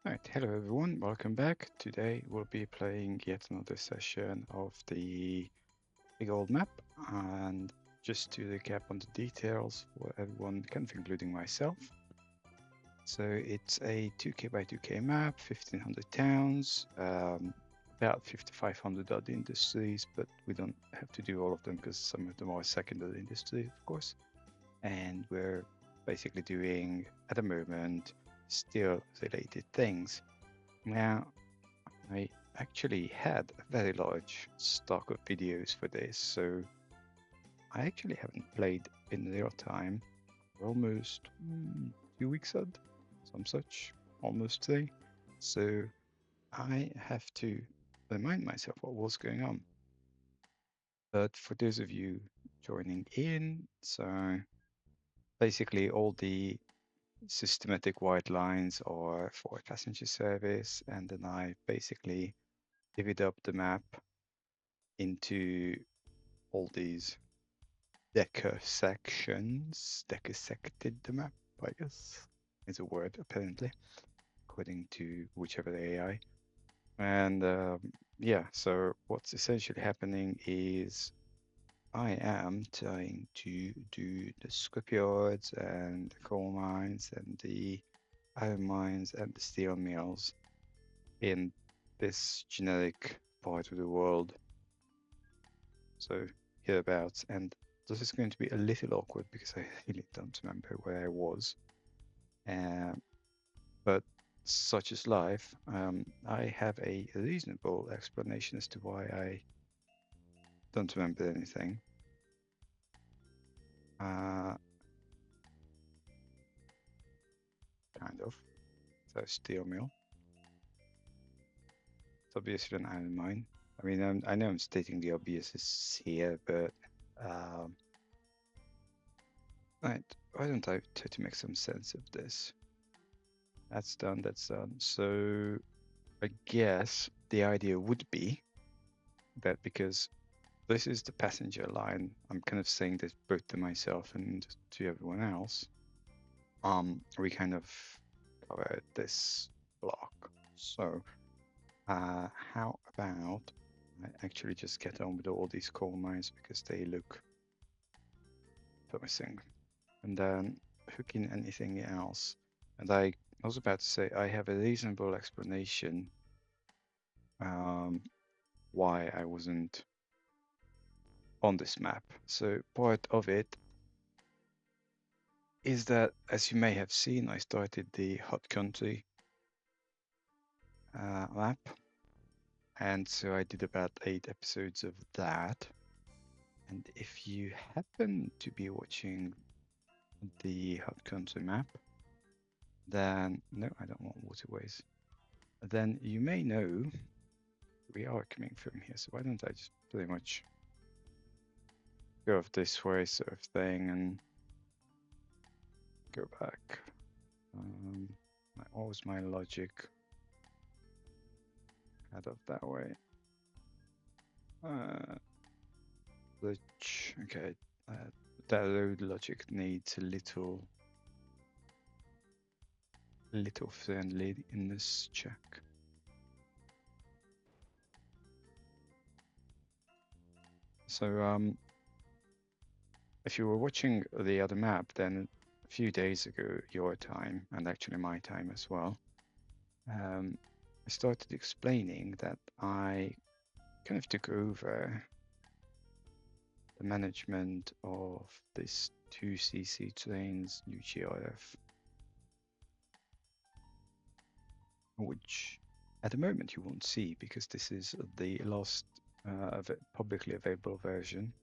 Alright, hello everyone, welcome back. Today we'll be playing yet another session of the big old map, and just to recap on the details for everyone, kind of including myself. So it's a 2K by 2K map, 1500 towns, about 5500 odd industries, but we don't have to do all of them because some of them are secondary industry, of course. And we're basically doing, at the moment, steel related things. Now, I actually had a very large stock of videos for this, so I actually haven't played in real time for almost 2 weeks odd, some such, almost 3. So I have to remind myself what was going on. But for those of you joining in, so basically all the systematic white lines are for passenger service, and then I basically divvied up the map into all these decker sections. Decker-sected the map, I guess, is a word apparently, according to whichever the AI. And yeah, so what's essentially happening is I am trying to do the scrapyards and the coal mines and the iron mines and the steel mills in this generic part of the world. So hereabouts, and this is going to be a little awkward because I really don't remember where I was. But such is life. I have a reasonable explanation as to why I don't remember anything. Kind of. So steel mill. It's obviously an iron mine. I mean, I know I'm stating the obvious here, but right. Why don't I try to make some sense of this? That's done. That's done. So I guess the idea would be that because this is the passenger line, I'm kind of saying this both to myself and to everyone else. We kind of cover this block. So, how about I actually just get on with all these coal mines because they look promising, and then hook in anything else. And I was about to say I have a reasonable explanation why I wasn't on this map. So part of it is that, as you may have seen, I started the hot country map, and so I did about 8 episodes of that. And if you happen to be watching the hot country map, then no, I don't want waterways. Then you may know we are coming from here. So why don't I just pretty much go off this way, sort of thing, and go back. What was my logic? Head off that way. Okay. That road logic needs a little friendly in this check. So if you were watching the other map, then a few days ago, your time, and actually my time as well, I started explaining that I kind of took over the management of this 2cc trains UGRF, which at the moment you won't see because this is the last publicly available version.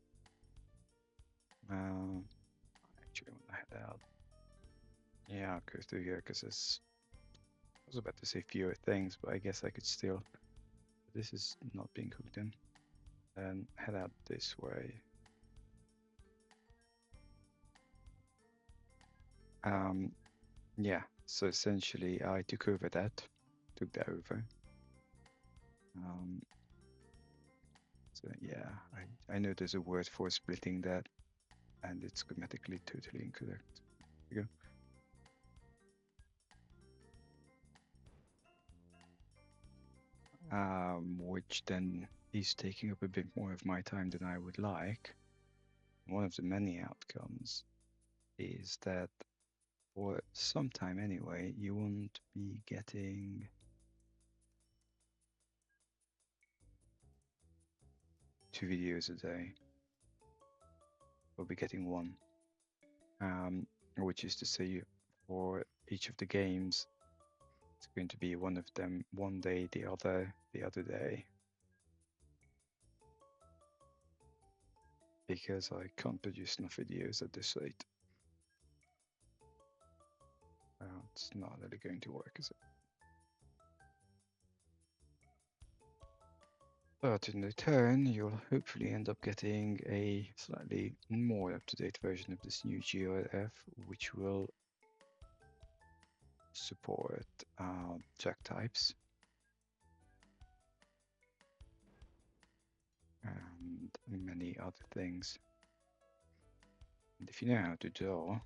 I actually want to head out. Yeah, I'll go through here because I was about to say fewer things, but I guess I could still. This is not being hooked in. And head out this way. Yeah, so essentially I took over that, took that over. So yeah, I know there's a word for splitting that, and it's grammatically totally incorrect. Here we go. which then is taking up a bit more of my time than I would like. One of the many outcomes is that for some time anyway, you won't be getting 2 videos a day. We'll be getting 1, which is to say for each of the games, it's going to be one of them one day, the other day. Because I can't produce enough videos at this rate. It's not really going to work, is it? But in return, you'll hopefully end up getting a slightly more up-to-date version of this new GRF, which will support jack types and many other things. And if you know how to draw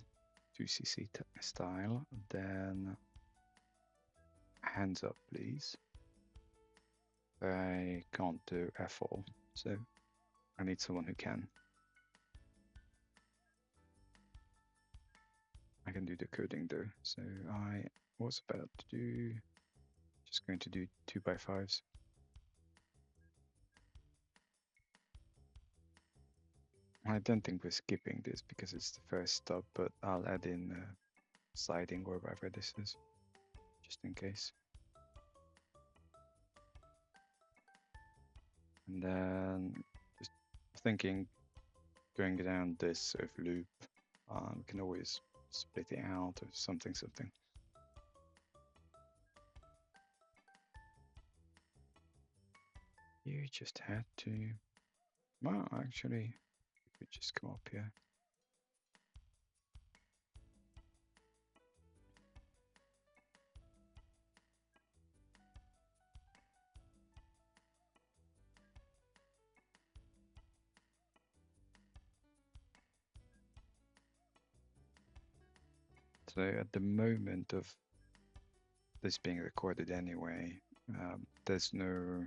2cc style, then hands up, please. I can't do F4, so I need someone who can. I can do the coding though, so I was about to do, just going to do 2x5s. I don't think we're skipping this because it's the first stop, but I'll add in sliding or whatever this is, just in case. And then just thinking, going down this sort of loop, we can always split it out or something. You just had to, well, actually, you could just come up here. So at the moment of this being recorded anyway, there's no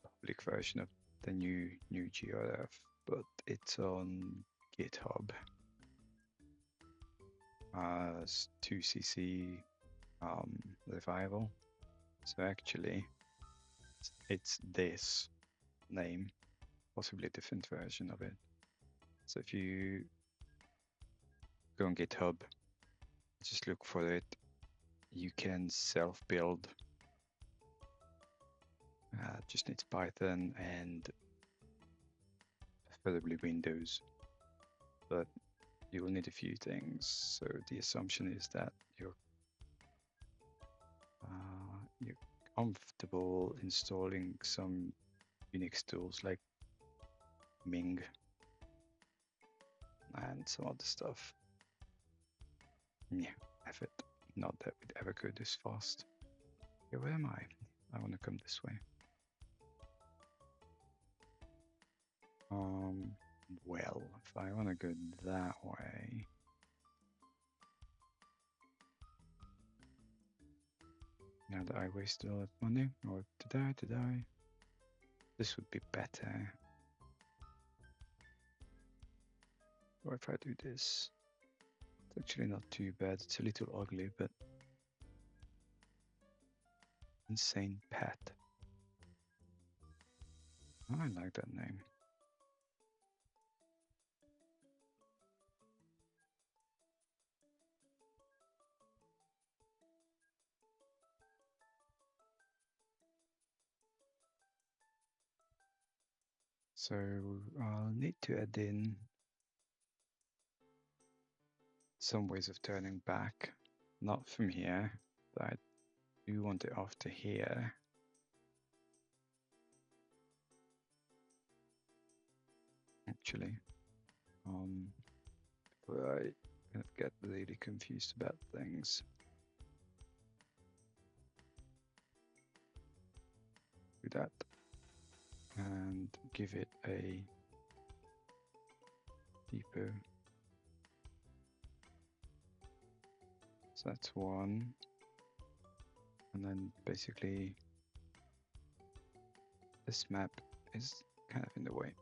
public version of the new GRF, but it's on GitHub as 2cc revival. So actually, it's this name, possibly a different version of it. So if you go on GitHub, just look for it. You can self-build. Just needs Python and preferably Windows, but you will need a few things. So the assumption is that you're comfortable installing some Unix tools like Ming and some other stuff. Yeah, effort. Not that we'd ever go this fast. Okay, where am I? I want to come this way. Well, if I want to go that way, now that I wasted all that money, or did I? This would be better. Or if I do this, it's actually not too bad. It's a little ugly, but insane pet. I like that name. So I'll need to add in some ways of turning back, not from here, but I do want it after here. Actually, before I get really confused about things. Do that and give it a depot. So that's one, and then basically this map is kind of in the way.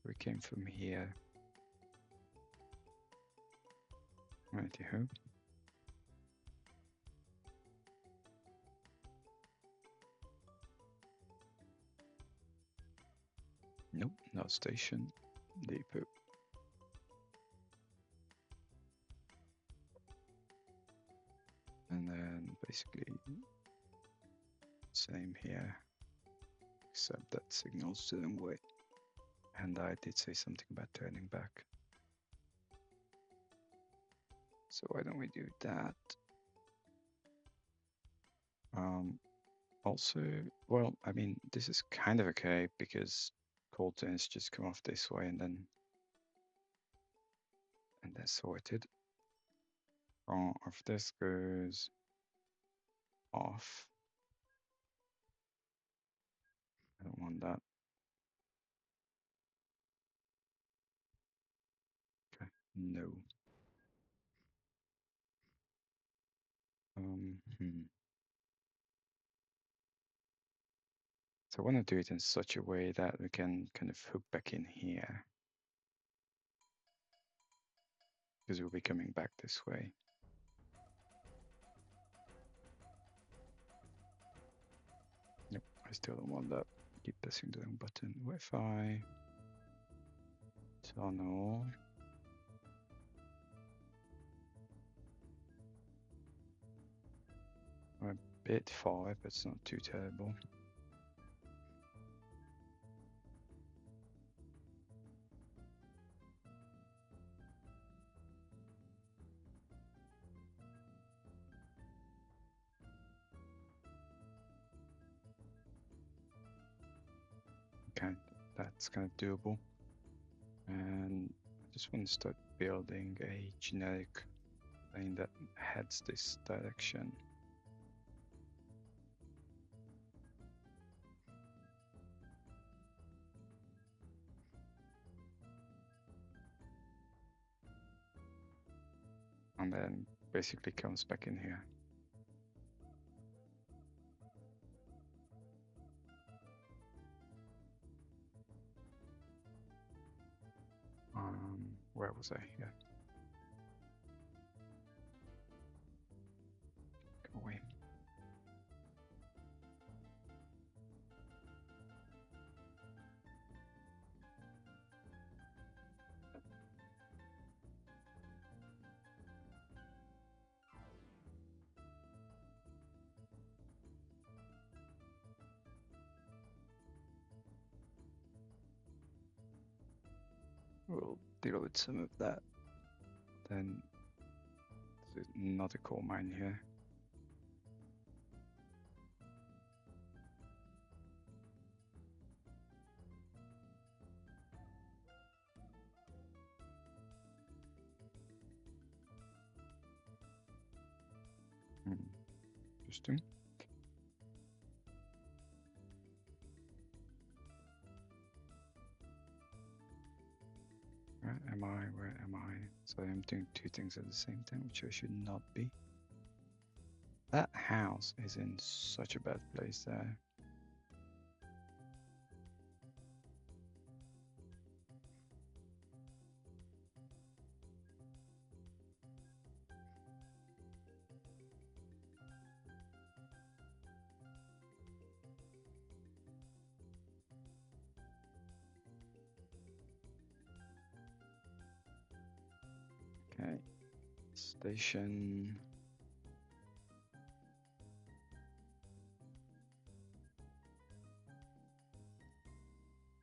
We came from here. Righty-ho. Nope, not station. Depot. And then basically same here, except that signals to them way. And I did say something about turning back. So why don't we do that? Also, well, I mean, this is kind of okay because cold turns just come off this way and then sorted. If this goes off, I don't want that. Okay, no. So I want to do it in such a way that we can kind of hook back in here. Because we'll be coming back this way. Nope, I still don't want that. Keep pressing the wrong button. Wi-Fi. Tunnel. A bit far, but it's not too terrible. Okay, that's kind of doable. And I just want to start building a generic lane that heads this direction. And then basically comes back in here. Where was I? Yeah. Go away. We'll deal with some of that. Then there's another coal mine here. Interesting. Where am I? Where am I? So I'm doing two things at the same time, which I should not be. That house is in such a bad place there. Okay, station.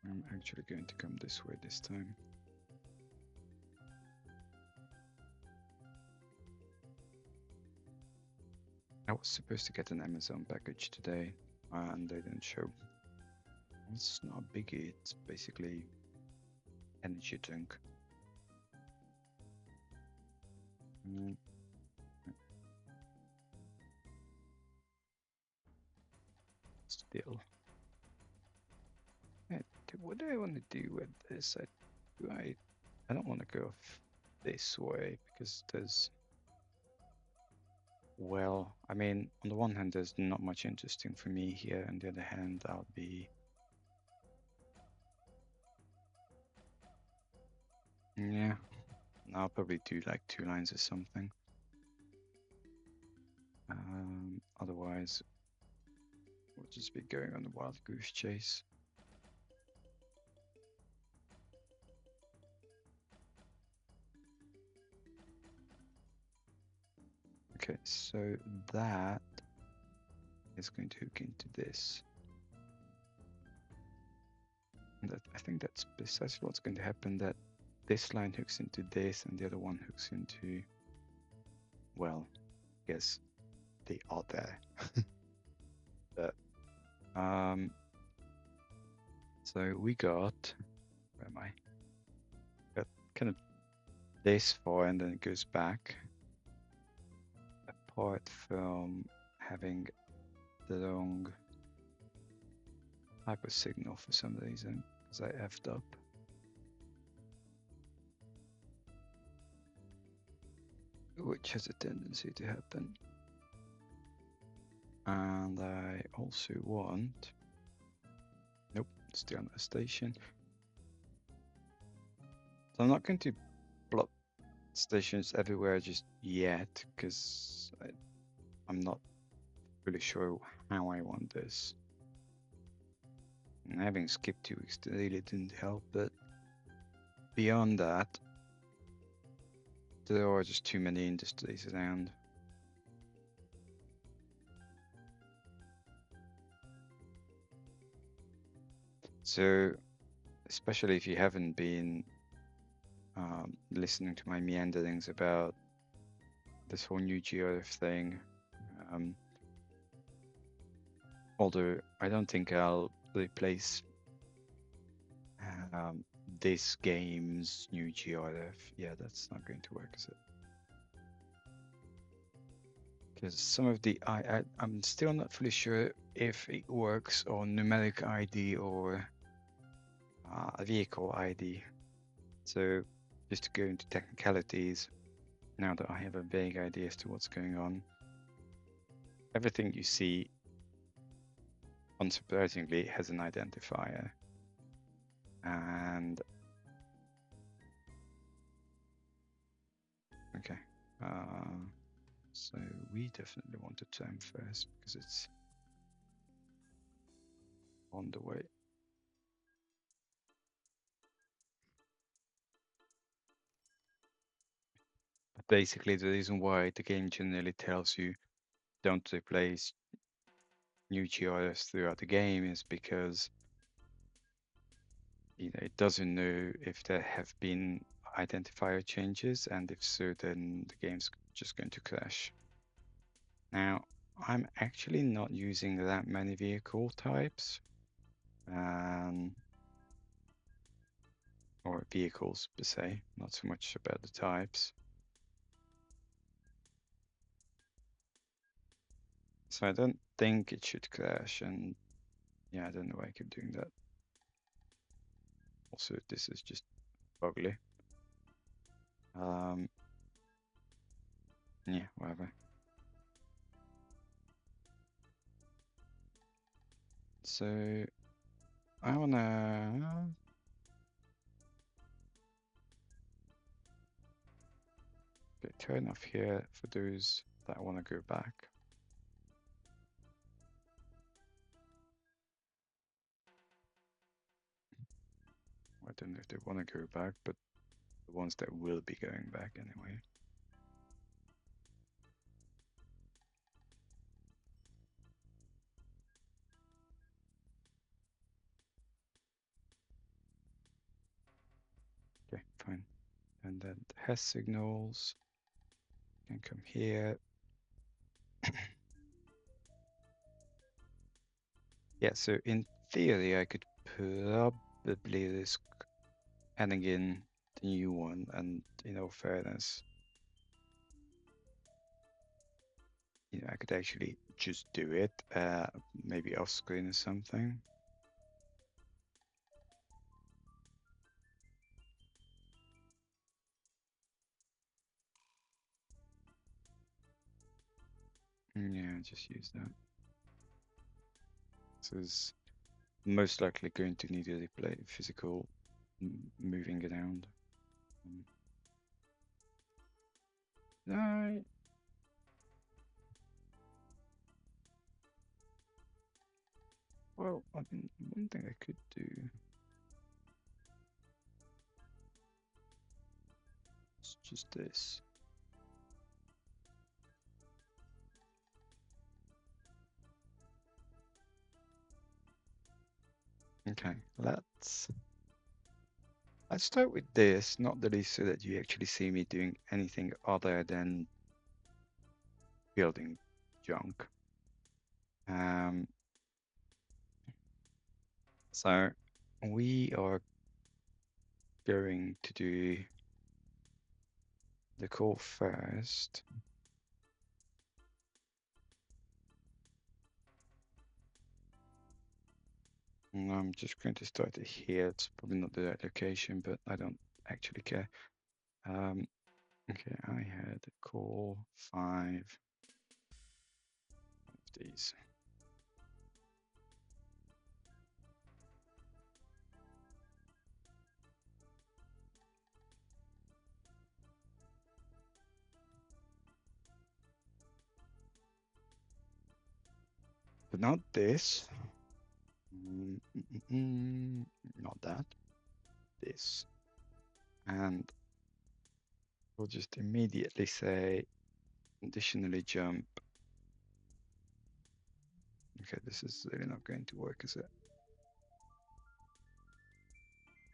I'm actually going to come this way this time. I was supposed to get an Amazon package today, and they didn't show. It's not a biggie, it's basically energy drink. Still. What do I want to do with this? I don't want to go this way because there's, well, I mean, on the one hand, there's not much interesting for me here. On the other hand, I'll be, yeah, I'll probably do like 2 lines or something. Otherwise, we'll just be going on a wild goose chase. Okay, so that is going to hook into this. And that, I think that's precisely what's going to happen, that this line hooks into this and the other one hooks into, well, I guess the other. But, so we got, where am I? Got kind of this far and then it goes back. Apart from having the wrong type of signal for some reason, because I effed up. Which has a tendency to happen. And I also want, nope, still on the station. So I'm not going to plot stations everywhere just yet, because I'm not really sure how I want this. And having skipped 2 weeks really didn't help, but beyond that, there are just too many industries around. So, especially if you haven't been listening to my meanderings about this whole new GRF thing, although I don't think I'll replace this game's new GRF. Yeah, that's not going to work, is it? Because some of the I'm still not fully sure if it works on numeric ID or vehicle ID. So just to go into technicalities, now that I have a vague idea as to what's going on, everything you see, unsurprisingly, has an identifier. And okay, so we definitely want to term first because it's on the way. But basically, the reason why the game generally tells you don't replace new GRFs throughout the game is because it doesn't know if there have been identifier changes, and if so, then the game's just going to crash. Now, I'm actually not using that many vehicle types, or vehicles per se, not so much about the types. So I don't think it should crash, and yeah, I don't know why I keep doing that. Also, this is just ugly. Yeah, whatever. So I wanna turn off here for those that want to go back. I don't know if they want to go back, but the ones that will be going back anyway. Okay, fine. And then the has signals can come here. Yeah, so in theory, I could probably risk adding in the new one, and in all fairness, I could actually just do it, maybe off screen or something. Yeah, just use that. This is most likely going to need a replay physical moving around. No. Well, I mean, one thing I could do is just this. Okay, let's start with this, not the least so that you actually see me doing anything other than building junk. So we are going to do the call first. And I'm just going to start it here. It's probably not the right location, but I don't actually care. Okay, I had call 5 of these. But not this. Not that. This. And we'll just immediately say conditionally jump. Okay, this is really not going to work, is it?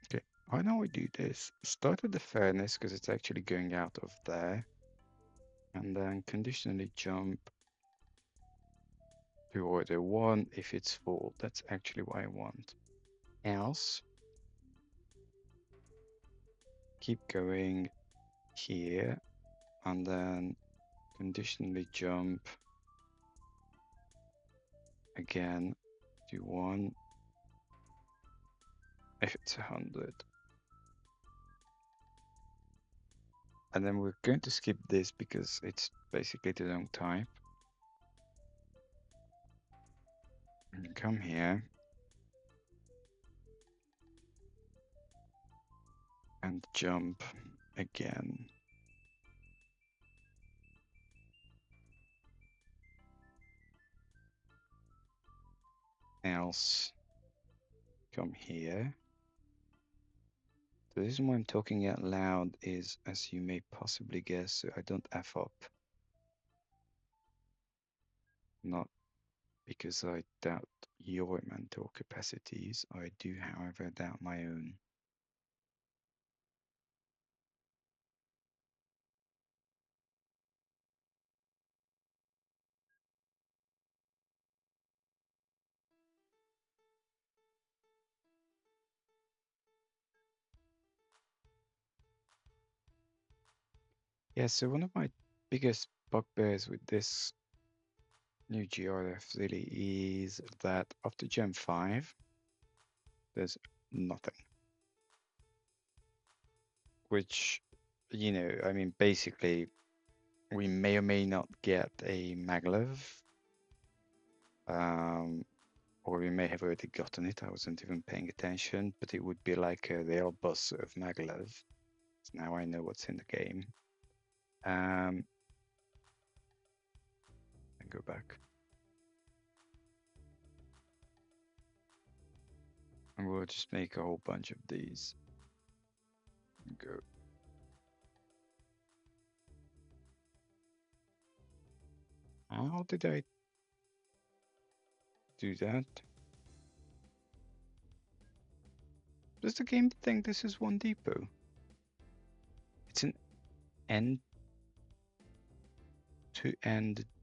Okay, why don't we do this? Start with the fairness because it's actually going out of there. And then conditionally jump to order 1 if it's full. That's actually what I want. Else, keep going here and then conditionally jump again to 1 if it's 100. And then we're going to skip this because it's basically the wrong type. And come here and jump again. Else, come here. The reason why I'm talking out loud is, as you may possibly guess, so I don't F up. Not because I doubt your mental capacities. I do, however, doubt my own. Yeah, so one of my biggest bugbears with this new GRF really is that after Gen 5, there's nothing. Which, you know, I mean, basically, we may or may not get a maglev. Or we may have already gotten it. I wasn't even paying attention, but it would be like a real boss of maglev. So now I know what's in the game. And go back. And we'll just make a whole bunch of these. And go. How did I do that? Does the game think this is one depot? It's an end-to-end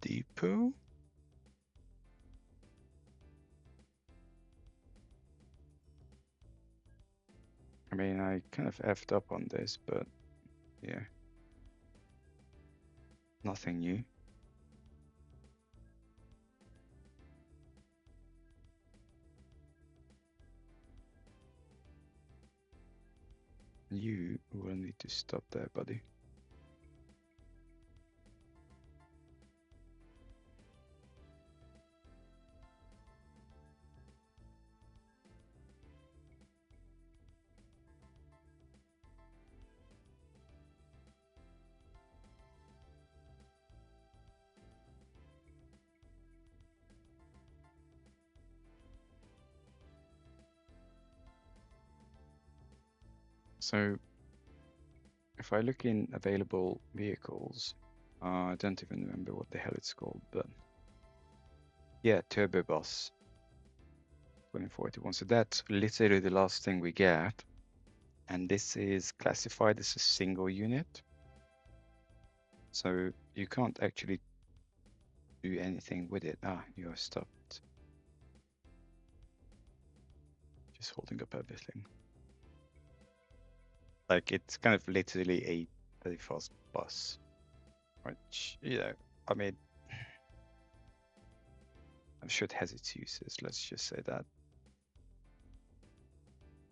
depot? I mean, I kind of effed up on this, but yeah. Nothing new. You will need to stop there, buddy. So if I look in available vehicles, I don't even remember what the hell it's called, but yeah, Turbo Bus 2041. So that's literally the last thing we get. And this is classified as a single unit. So you can't actually do anything with it. Ah, you're stopped. Just holding up everything. Like it's kind of literally a very fast bus, which, you know, I mean, I'm sure it has its uses. Let's just say that.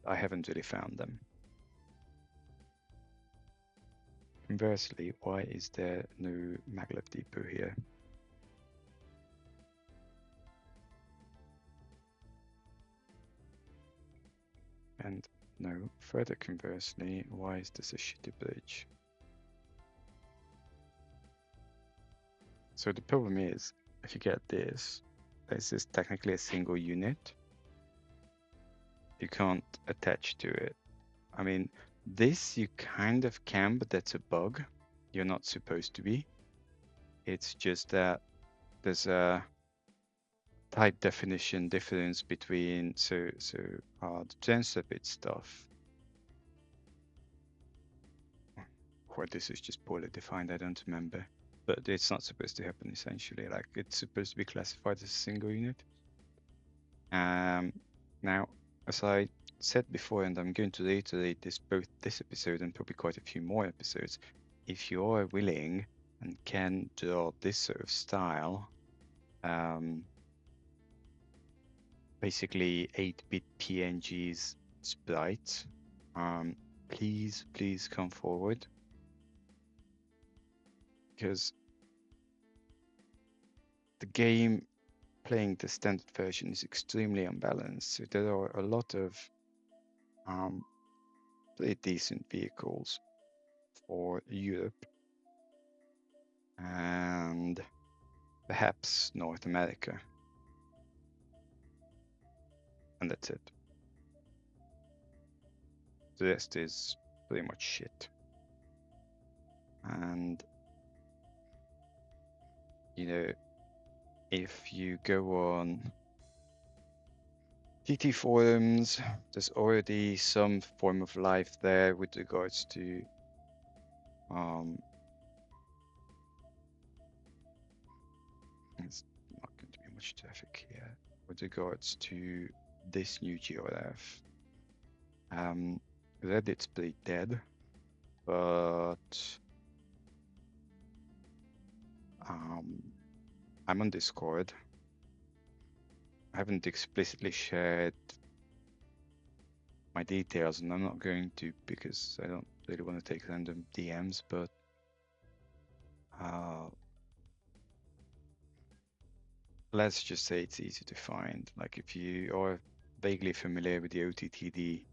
I haven't really found them. Conversely, why is there no maglev depot here? And no, further conversely, why is this a shitty bridge? So the problem is, if you get this is technically a single unit. You can't attach to it. I mean, this you kind of can, but that's a bug. You're not supposed to be. It's just that there's a type definition difference between the transfer bit stuff. Or this is just poorly defined, I don't remember. But it's not supposed to happen essentially. Like it's supposed to be classified as a single unit. Now, as I said before, and I'm going to reiterate this both this episode and probably quite a few more episodes, if you are willing and can draw this sort of style, basically 8-bit PNGs sprites, please come forward, because the game playing the standard version is extremely unbalanced. So there are a lot of pretty decent vehicles for Europe and perhaps North America. And that's it. The rest is pretty much shit. And, you know, if you go on TT forums, there's already some form of life there with regards to it's not going to be much traffic here with regards to this new GRF. Reddit's pretty dead, but I'm on Discord. I haven't explicitly shared my details, and I'm not going to because I don't really want to take random DMs, but let's just say it's easy to find. Like if you are vaguely familiar with the OTTD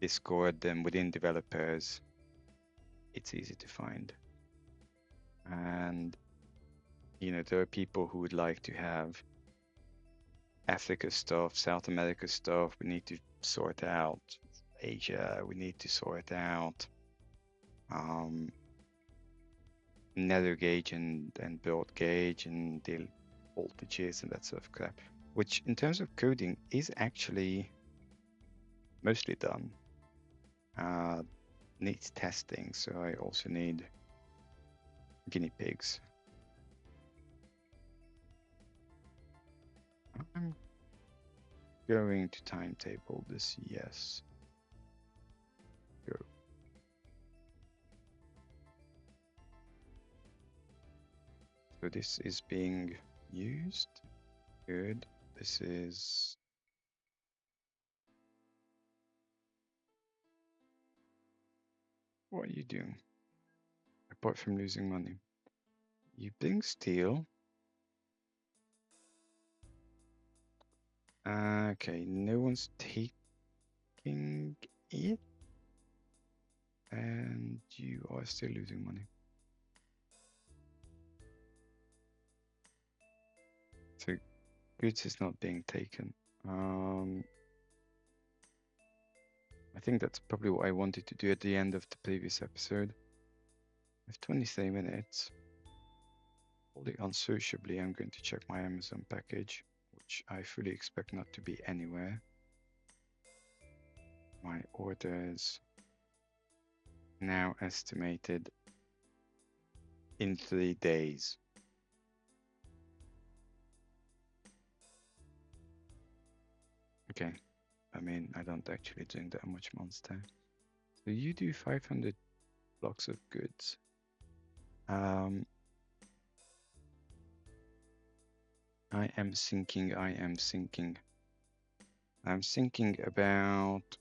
Discord, then within developers, it's easy to find. And, you know, there are people who would like to have Africa stuff, South America stuff. We need to sort out Asia. We need to sort out nether gauge and broad gauge and the voltages and that sort of crap, which in terms of coding is actually mostly done. Needs testing, so I also need guinea pigs. I'm going to timetable this, yes. Go. So this is being used. Good. This is... What are you doing? Apart from losing money. You bring steel. Okay, no one's taking it. And you are still losing money. So goods is not being taken. I think that's probably what I wanted to do at the end of the previous episode. With 23 minutes, wholly unsociably, I'm going to check my Amazon package, which I fully expect not to be anywhere. My orders now estimated in 3 days. Okay, I mean, I don't actually drink that much Monster. So you do 500 blocks of goods. I am thinking about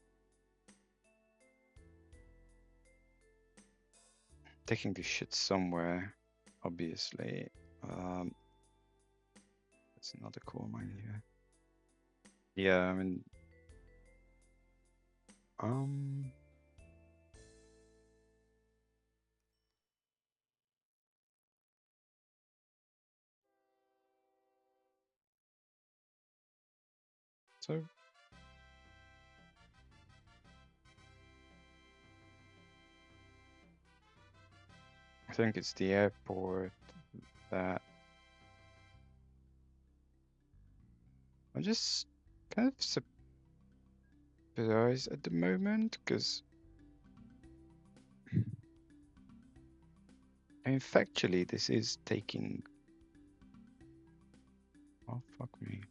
taking this shit somewhere, obviously. That's another coal mine here. Yeah, I mean, so I think it's the airport that I'm just kind of surprised at the moment, because I mean, factually, this is taking. Oh, fuck me.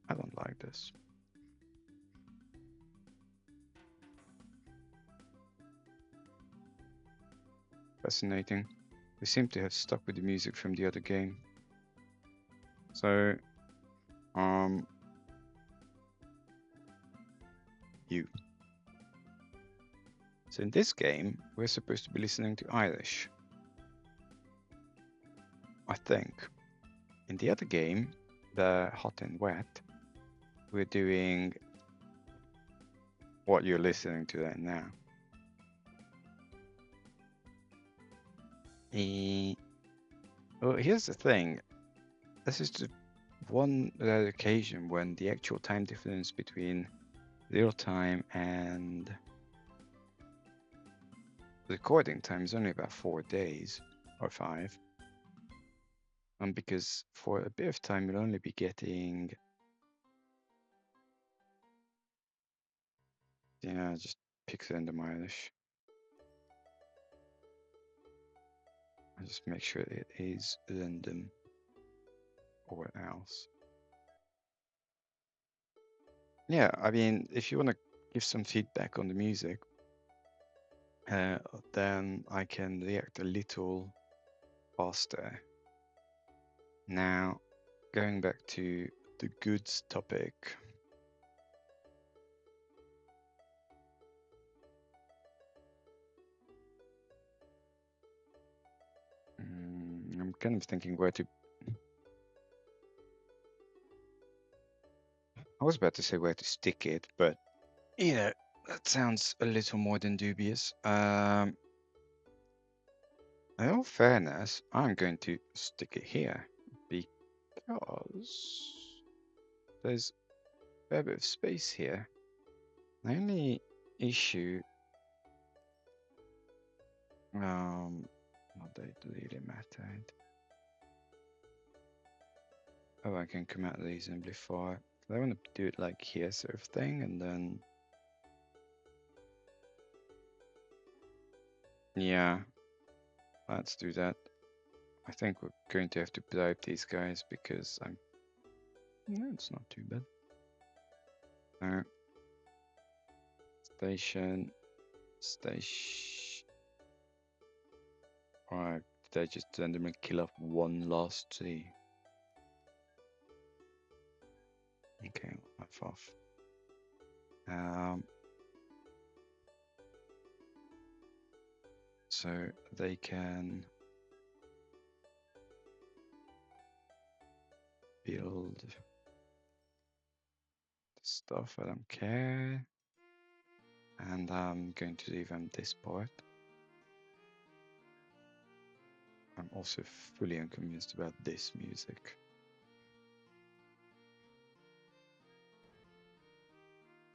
I don't like this. Fascinating. They seem to have stuck with the music from the other game. So, you. So in this game, we're supposed to be listening to Irish. I think. In the other game, the Hot and Wet, we're doing what you're listening to right now. Well, here's the thing. This is the one rare occasion when the actual time difference between real time and recording time is only about 4 days or 5. And because for a bit of time you'll only be getting, just pick random Irish. I'll just make sure it is random or else. Yeah, I mean, if you want to give some feedback on the music, then I can react a little faster. Now, going back to the goods topic. I'm kind of thinking where to. I was about to say where to stick it, but that sounds a little more than dubious. In all fairness, I'm going to stick it here because there's a fair bit of space here. The only issue, not that it really mattered. Oh, I can come out reasonably far. I want to do it like here, sort of thing, and then yeah, let's do that. I think we're going to have to bribe these guys because no, it's not too bad. Station. Alright, did I just randomly kill off one last tree? Okay, F off. So they can build stuff, I don't care. And I'm going to leave them this part. I'm also fully unconvinced about this music.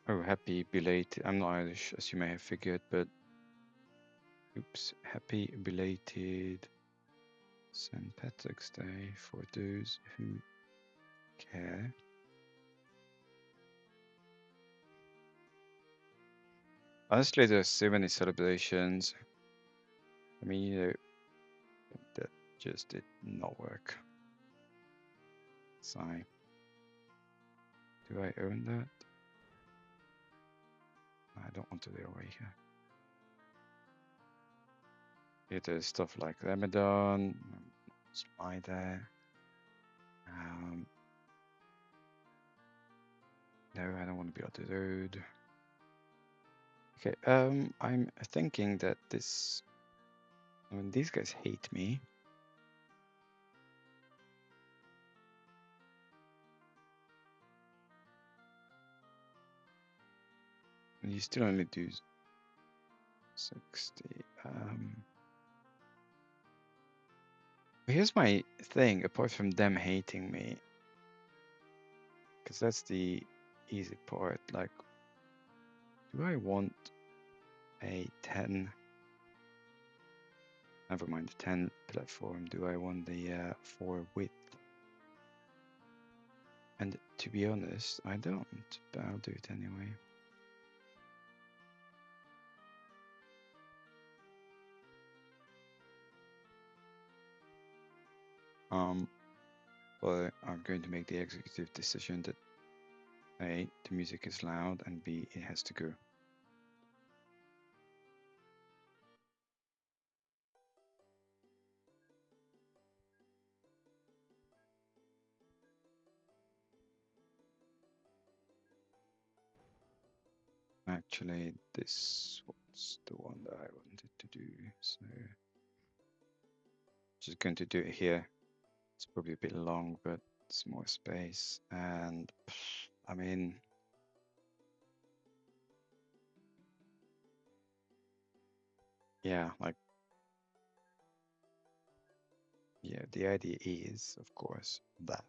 Oh, happy belated. I'm not Irish, as you may have figured, but oops, happy belated St. Patrick's Day for those who care. Honestly, there's so many celebrations. I mean, you know, that just did not work. Sigh. Do I own that? I don't want to do away here. It is stuff like Ramadan. It's my there. No, I don't want to be on the road. Okay, I'm thinking that this. I mean, these guys hate me. And you still only do 60. Here's my thing, apart from them hating me, because that's the easy part. Like, do I want a 10? Never mind the 10 platform. Do I want the 4 width? And to be honest, I don't, but I'll do it anyway. But I'm going to make the executive decision that A, the music is loud, and B, it has to go. Actually, this was the one that I wanted to do, so just going to do it here. It's probably a bit long, but it's more space, and I mean, yeah, like, yeah, the idea is, of course, that.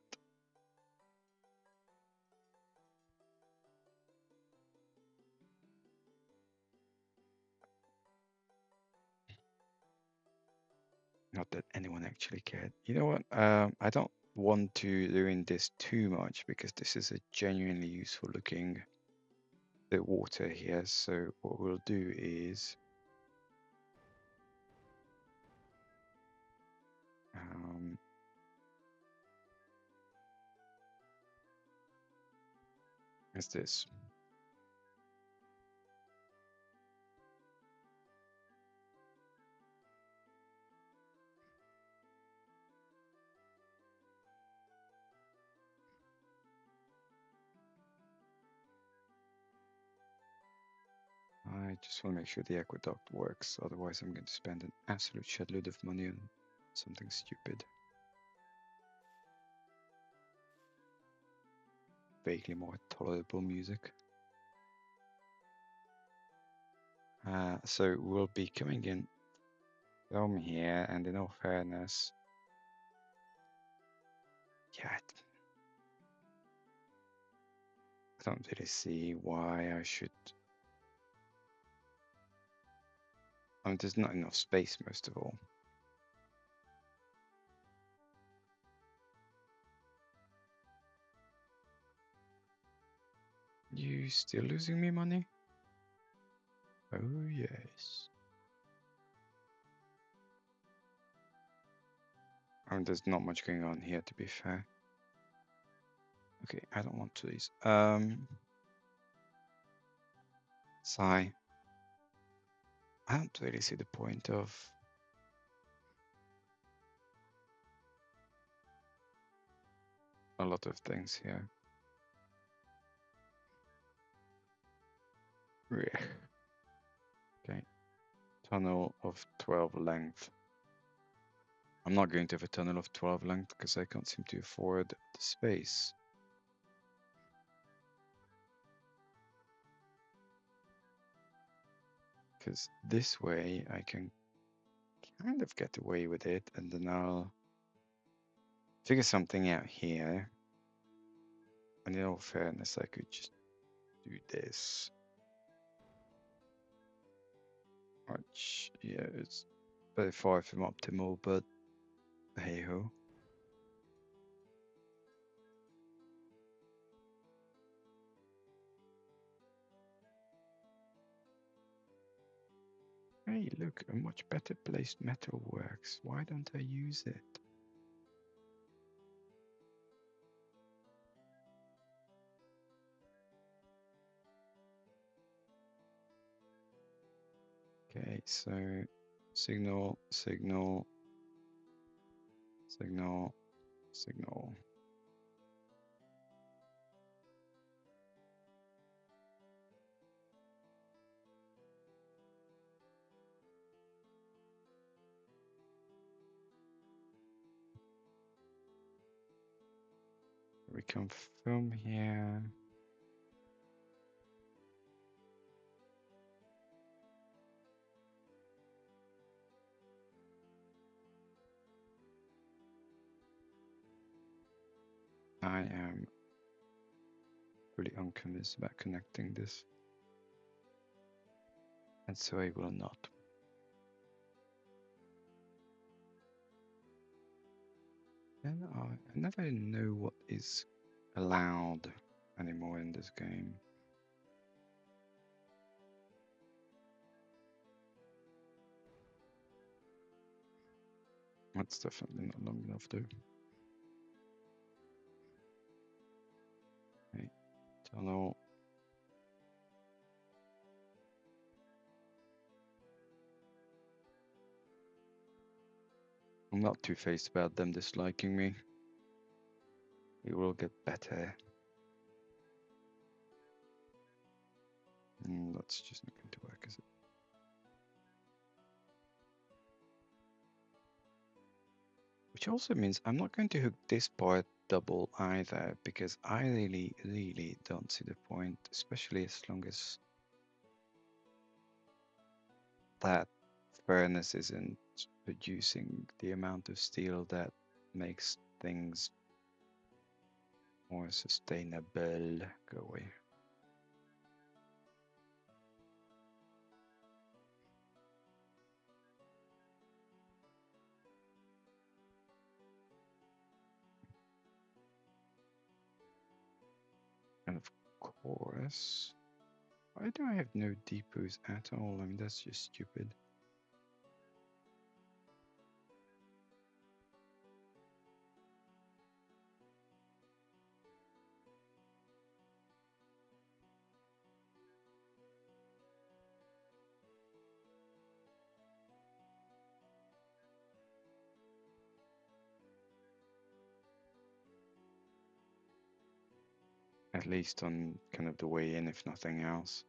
Not that anyone actually cared. You know what? I don't want to ruin this too much because this is a genuinely useful looking the water here. So what we'll do is is this. I just want to make sure the aqueduct works. Otherwise, I'm going to spend an absolute shitload of money on something stupid. Vaguely more tolerable music. So we'll be coming in from here, and in all fairness, yeah, I don't really see why I should. I mean, there's not enough space, most of all. You still losing me money? Oh, yes. I mean, there's not much going on here, to be fair. Okay, I don't want these. Sigh. I don't really see the point of a lot of things here. Okay. Tunnel of 12 length. I'm not going to have a tunnel of 12 length because I can't seem to afford the space. Because this way I can kind of get away with it, and then I'll figure something out here. And in all fairness, I could just do this. Which, yeah, it's very far from optimal, but hey ho. Hey, look, a much better placed metal works. Why don't I use it? Okay, so signal, signal, signal, signal. We confirm here. I am really unconvinced about connecting this, and so I will not. And I never know what is allowed anymore in this game. That's definitely not long enough though. Okay, tunnel. I'm not too phased about them disliking me. It will get better. That's just not going to work, is it? Which also means I'm not going to hook this part double either, because I really don't see the point, especially as long as that furnace isn't producing the amount of steel that makes things more sustainable. Go away. And of course, why do I have no depots at all? I mean, that's just stupid. At least on kind of the way in, if nothing else.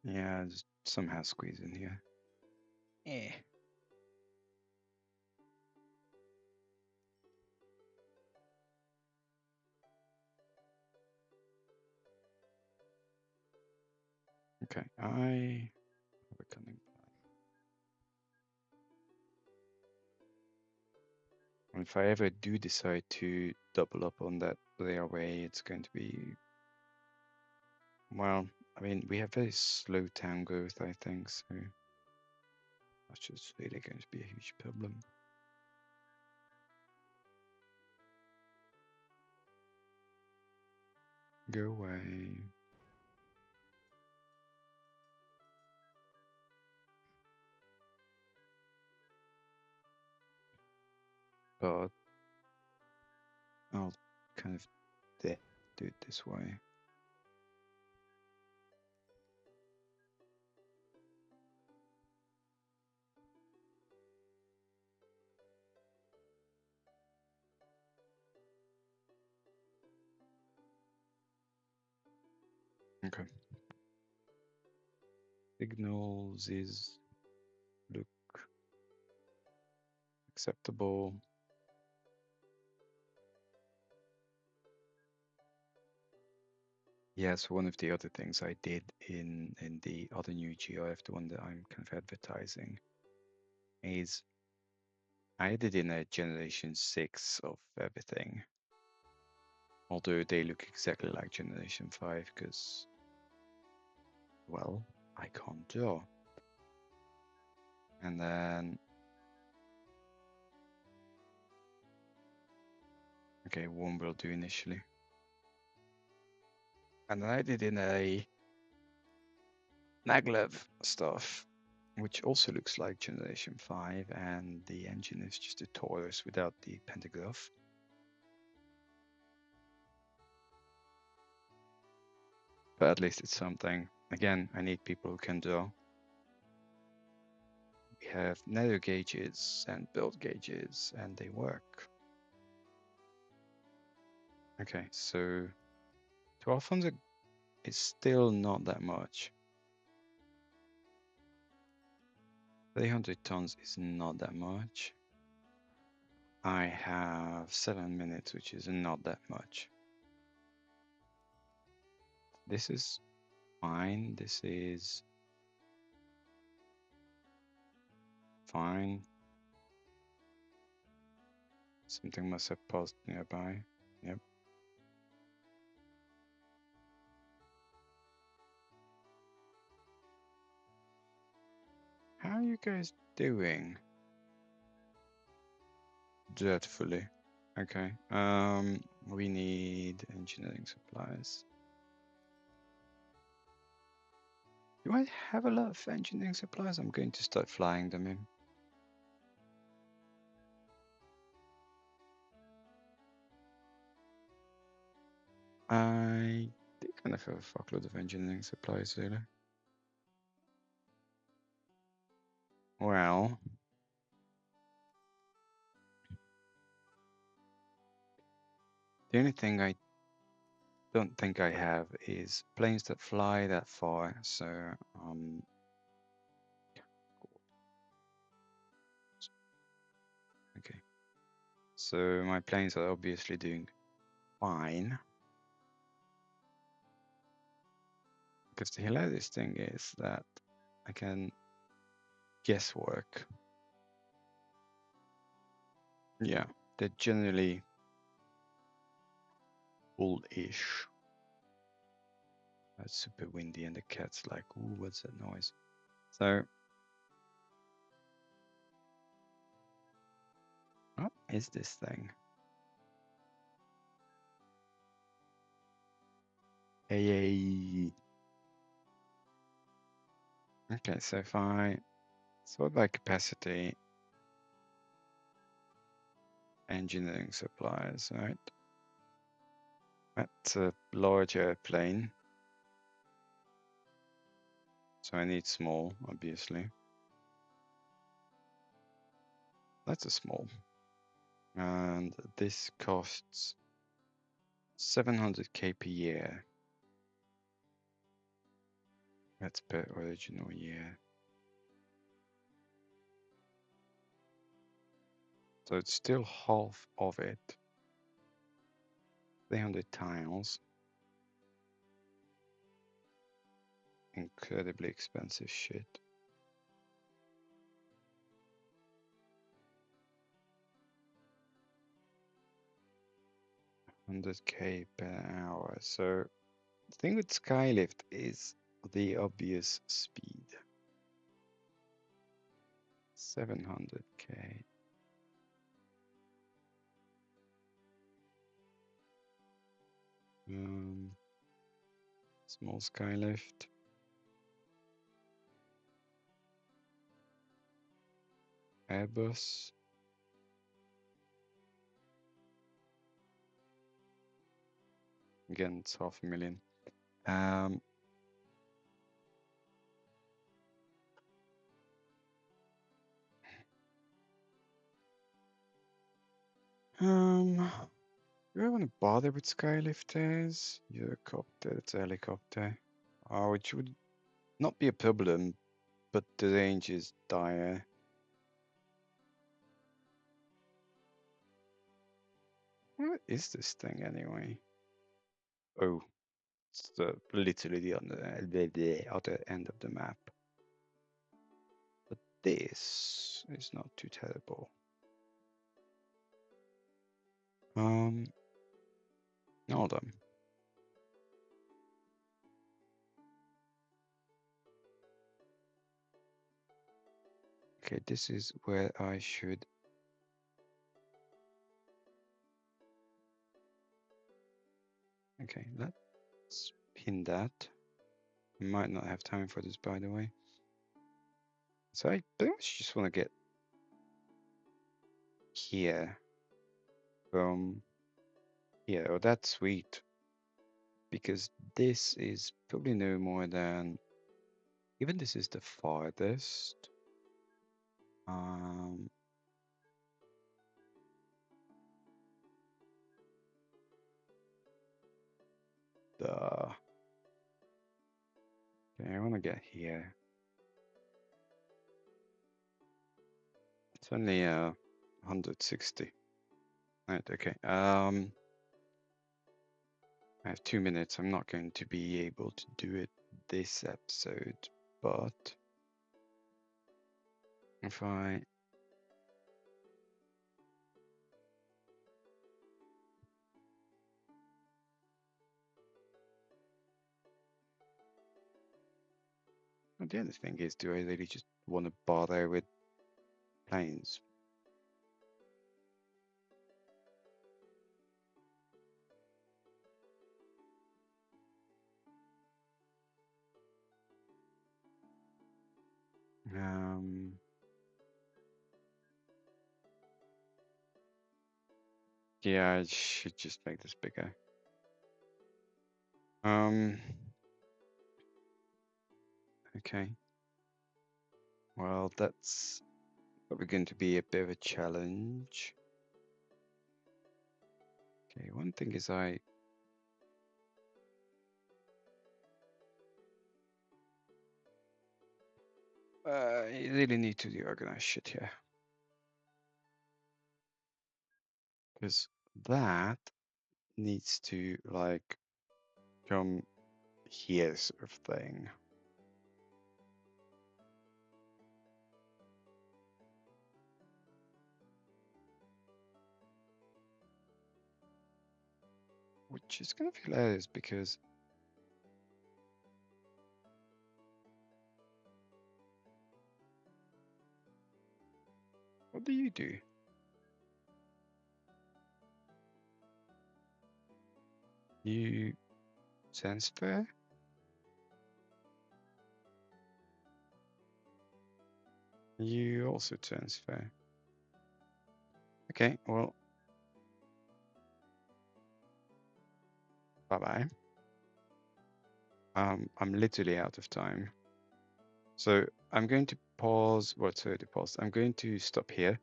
Yeah, just somehow squeeze in here. Eh. Okay, I have a cunning plan. And if I ever do decide to double up on that railway, it's going to be, well, I mean, we have very slow town growth, I think, so that's just really going to be a huge problem. Go away. But I'll kind of do it this way. Okay. Signals is look acceptable. Yes, one of the other things I did in the other new GIF, the one that I'm kind of advertising, is I added in a generation 6 of everything. Although they look exactly like generation 5 because, well, I can't draw. And then, okay, one will do initially. And then I did in a maglev stuff, which also looks like generation 5, and the engine is just a Taurus without the pantograph. But at least it's something. Again, I need people who can draw. We have nether gauges and build gauges, and they work. Okay, so 1200 is still not that much. 300 tons is not that much. I have 7 minutes, which is not that much. This is fine. This is fine. Something must have paused nearby. Yep. How are you guys doing? Dreadfully. Okay. We need engineering supplies. Do I have a lot of engineering supplies? I'm going to start flying them in. I do kind of have a fuckload of engineering supplies, really. Well, the only thing I don't think I have is planes that fly that far. So, okay. So my planes are obviously doing fine. Because the hilarious thing is that I can guesswork. Yeah, they're generally full-ish. It's super windy and the cat's like, ooh, what's that noise? So, what is this thing? Hey. Okay, so if I sort by capacity, engineering supplies, right? That's a large airplane. So I need small, obviously. That's a small. And this costs 700k per year. That's per original year. So it's still half of it. 300 tiles. Incredibly expensive shit. $100k per hour. So the thing with Skylift is the obvious speed. 700k. Small Skylift. Airbus. Again, it's 500,000. Do I want to bother with skylifters? Eurocopter, it's a helicopter. which would not be a problem, but the range is dire. What is this thing anyway? Oh, it's literally the other end of the map. But this is not too terrible. Hold on. Okay, this is where I should. Okay, let's pin that. I might not have time for this, by the way. So I pretty much just want to get here from here. Oh, that's sweet. Because this is probably no more than, even this is the farthest. Okay, I want to get here. It's only 160. Right, okay. I have 2 minutes. I'm not going to be able to do it this episode, but if I the other thing is, do I really just want to bother with planes? Yeah, I should just make this bigger. Okay. Well, that's probably going to be a bit of a challenge. Okay, one thing is you really need to reorganize shit here. Because that needs to, like, come here sort of thing. Which is kind of hilarious because what do you do? You transfer? You also transfer. Okay, well, bye-bye. I'm literally out of time. So I'm going to pause. What's already paused? I'm going to stop here.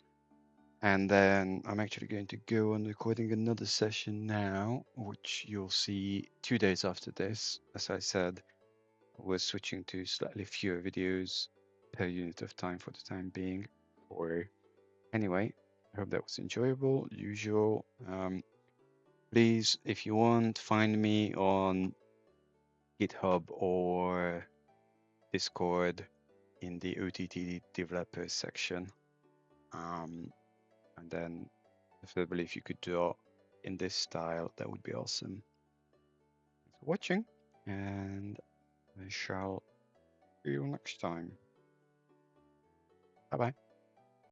And then I'm actually going to go on recording another session now, which you'll see 2 days after this. As I said, we're switching to slightly fewer videos per unit of time for the time being. Or anyway, I hope that was enjoyable. Usual. Please, if you want, find me on GitHub or Discord in the OTTD developers section. And then preferably if you could draw in this style, that would be awesome. Thanks for watching, and I shall see you next time. Bye bye.